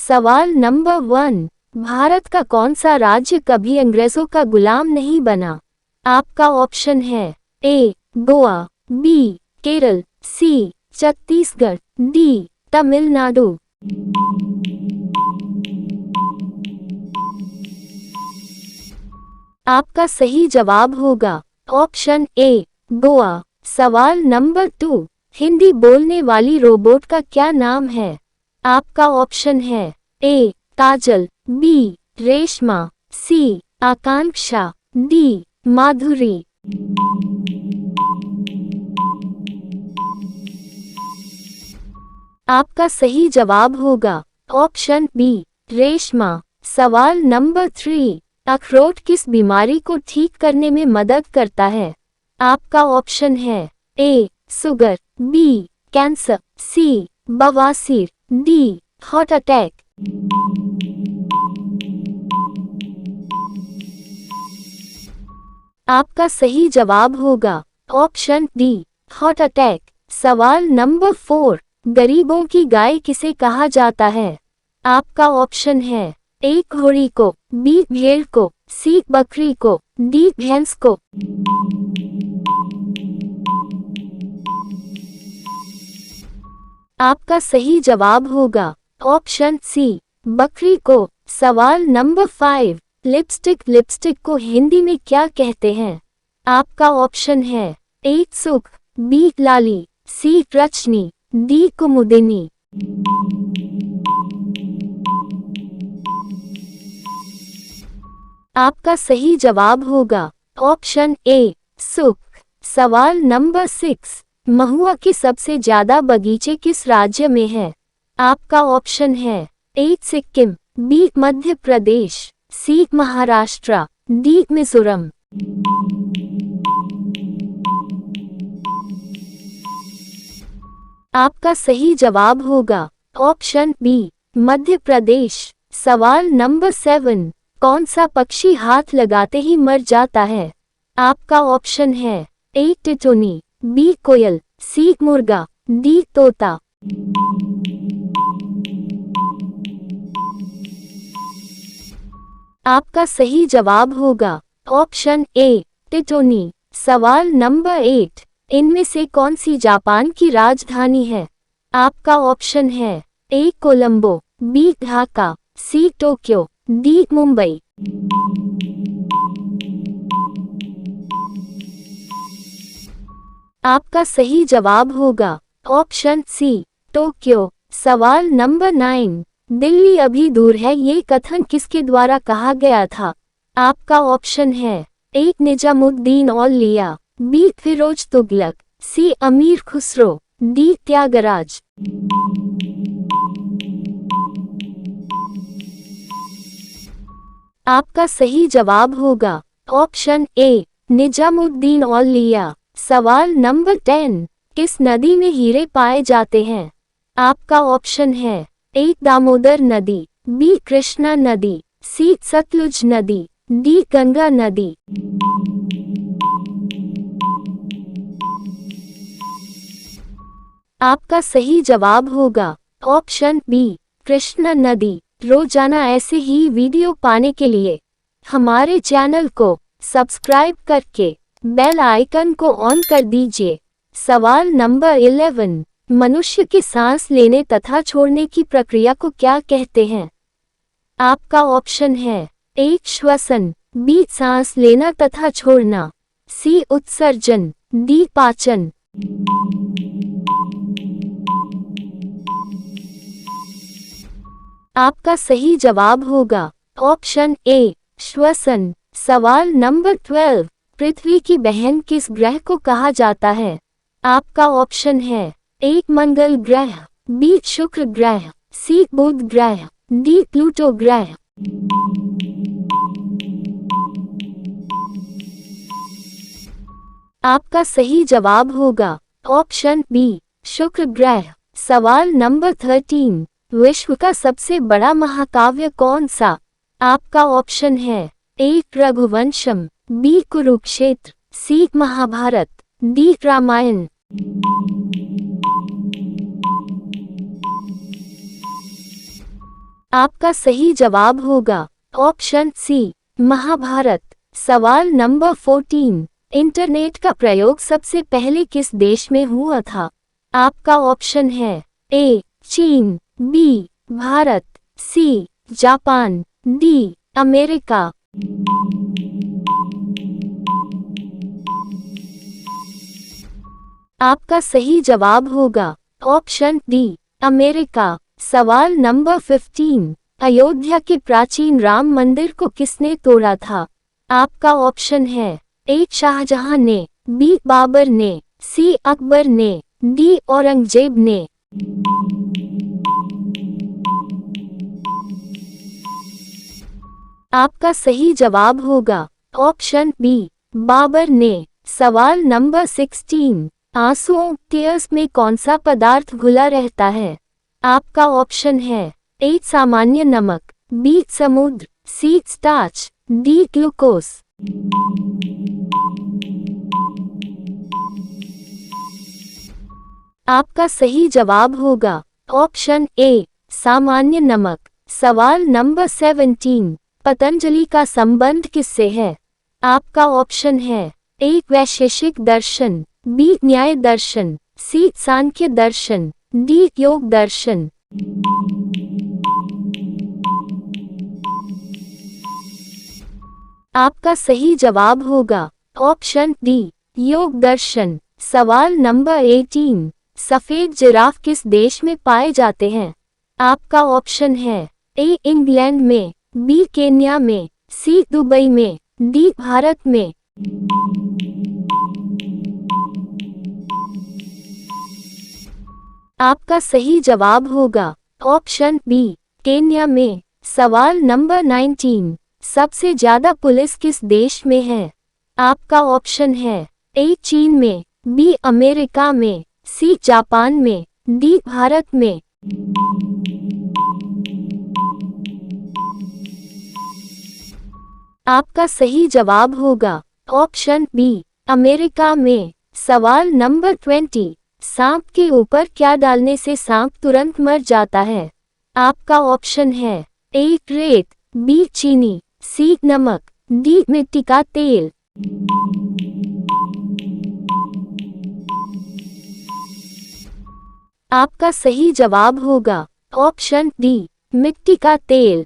सवाल नंबर 1, भारत का कौन सा राज्य कभी अंग्रेजों का गुलाम नहीं बना? आपका ऑप्शन है ए गोवा, बी केरल, सी छत्तीसगढ़, डी तमिलनाडु। आपका सही जवाब होगा ऑप्शन ए गोवा। सवाल नंबर 2, हिंदी बोलने वाली रोबोट का क्या नाम है? आपका ऑप्शन है ए काजल, बी रेशमा, सी आकांक्षा, डी माधुरी। आपका सही जवाब होगा ऑप्शन बी रेशमा। सवाल नंबर 3, अखरोट किस बीमारी को ठीक करने में मदद करता है? आपका ऑप्शन है ए शुगर, बी कैंसर, सी बवासीर, डी हार्ट अटैक। आपका सही जवाब होगा ऑप्शन डी हार्ट अटैक। सवाल नंबर 4, गरीबों की गाय किसे कहा जाता है? आपका ऑप्शन है ए घोड़ी को, बी भेड़ को, सी बकरी को, डी भैंस को। आपका सही जवाब होगा ऑप्शन सी बकरी को। सवाल नंबर 5, लिपस्टिक को हिंदी में क्या कहते हैं? आपका ऑप्शन है ए सुख, बी लाली, सी रचनी, डी कुमुदिनी। आपका सही जवाब होगा ऑप्शन ए सुख। सवाल नंबर 6, महुआ के सबसे ज्यादा बगीचे किस राज्य में है? आपका ऑप्शन है ए सिक्किम, बी मध्य प्रदेश, सी महाराष्ट्र, डी मिजोरम। आपका सही जवाब होगा ऑप्शन बी मध्य प्रदेश। सवाल नंबर 7, कौन सा पक्षी हाथ लगाते ही मर जाता है? आपका ऑप्शन है ए टिटोनी, बी कोयल, सी मुर्गा, डी तोता। आपका सही जवाब होगा ऑप्शन ए टिटोनी। सवाल नंबर 8, इनमें से कौन सी जापान की राजधानी है? आपका ऑप्शन है A Colombo, B Dhaka, C Tokyo, D Mumbai. आपका सही जवाब होगा ऑप्शन सी टोक्यो। सवाल नंबर 9, दिल्ली अभी दूर है ये कथन किसके द्वारा कहा गया था? आपका ऑप्शन है ए निजामुद्दीन औलिया, बी फिरोज तुगलक, सी अमीर खुसरो, डी त्यागराज। आपका सही जवाब होगा ऑप्शन ए निजामुद्दीन औलिया। सवाल नंबर 10, किस नदी में हीरे पाए जाते हैं? आपका ऑप्शन है ए दामोदर नदी, बी कृष्णा नदी, सी सतलुज नदी, डी गंगा नदी। आपका सही जवाब होगा ऑप्शन बी कृष्णा नदी। रोजाना ऐसे ही वीडियो पाने के लिए हमारे चैनल को सब्सक्राइब करके बेल आइकन को ऑन कर दीजिए। सवाल नंबर 11, मनुष्य की सांस लेने तथा छोड़ने की प्रक्रिया को क्या कहते हैं? आपका ऑप्शन है ए श्वसन, बी सांस लेना तथा छोड़ना, सी उत्सर्जन, डी पाचन। आपका सही जवाब होगा ऑप्शन ए श्वसन। सवाल नंबर 12, पृथ्वी की बहन किस ग्रह को कहा जाता है? आपका ऑप्शन है ए मंगल ग्रह, बी शुक्र ग्रह, सी बुध ग्रह, डी प्लूटो ग्रह। आपका सही जवाब होगा ऑप्शन बी शुक्र ग्रह। सवाल नंबर 13, विश्व का सबसे बड़ा महाकाव्य कौन सा? आपका ऑप्शन है ए रघुवंशम, बी कुरुक्षेत्र, सी महाभारत, डी रामायण। आपका सही जवाब होगा ऑप्शन सी महाभारत। सवाल नंबर 14। इंटरनेट का प्रयोग सबसे पहले किस देश में हुआ था? आपका ऑप्शन है ए चीन, B Bharat, C Japan, D America. आपका सही जवाब होगा ऑप्शन डी अमेरिका। सवाल नंबर 15। अयोध्या के प्राचीन राम मंदिर को किसने तोड़ा था? आपका ऑप्शन है ए शाहजहां ने, बी बाबर ने, सी अकबर ने, डी औरंगजेब ने। आपका सही जवाब होगा ऑप्शन बी बाबर ने। सवाल नंबर 16। आंसुओं टीयर्स में कौन सा पदार्थ घुला रहता है? आपका ऑप्शन है ए सामान्य नमक, बी समुद्र, सी स्टार्च, डी ग्लूकोज। आपका सही जवाब होगा ऑप्शन ए सामान्य नमक। सवाल नंबर 17। पतंजलि का संबंध किससे है? आपका ऑप्शन है ए वैशेषिक दर्शन, बी न्याय दर्शन, सी सांख्य दर्शन, डी योग दर्शन। आपका सही जवाब होगा ऑप्शन डी योग दर्शन। सवाल नंबर 18। सफेद जिराफ किस देश में पाए जाते हैं? आपका ऑप्शन है ए इंग्लैंड में, बी केन्या में, सी दुबई में, डी भारत में। आपका सही जवाब होगा ऑप्शन बी केन्या में। सवाल नंबर 19। सबसे ज्यादा पुलिस किस देश में है? आपका ऑप्शन है ए चीन में, बी अमेरिका में, सी जापान में, डी भारत में। आपका सही जवाब होगा ऑप्शन बी अमेरिका में। सवाल नंबर 20। सांप के ऊपर क्या डालने से सांप तुरंत मर जाता है? आपका ऑप्शन है ए रेत, बी चीनी, सी नमक, डी मिट्टी का तेल। आपका सही जवाब होगा ऑप्शन डी मिट्टी का तेल।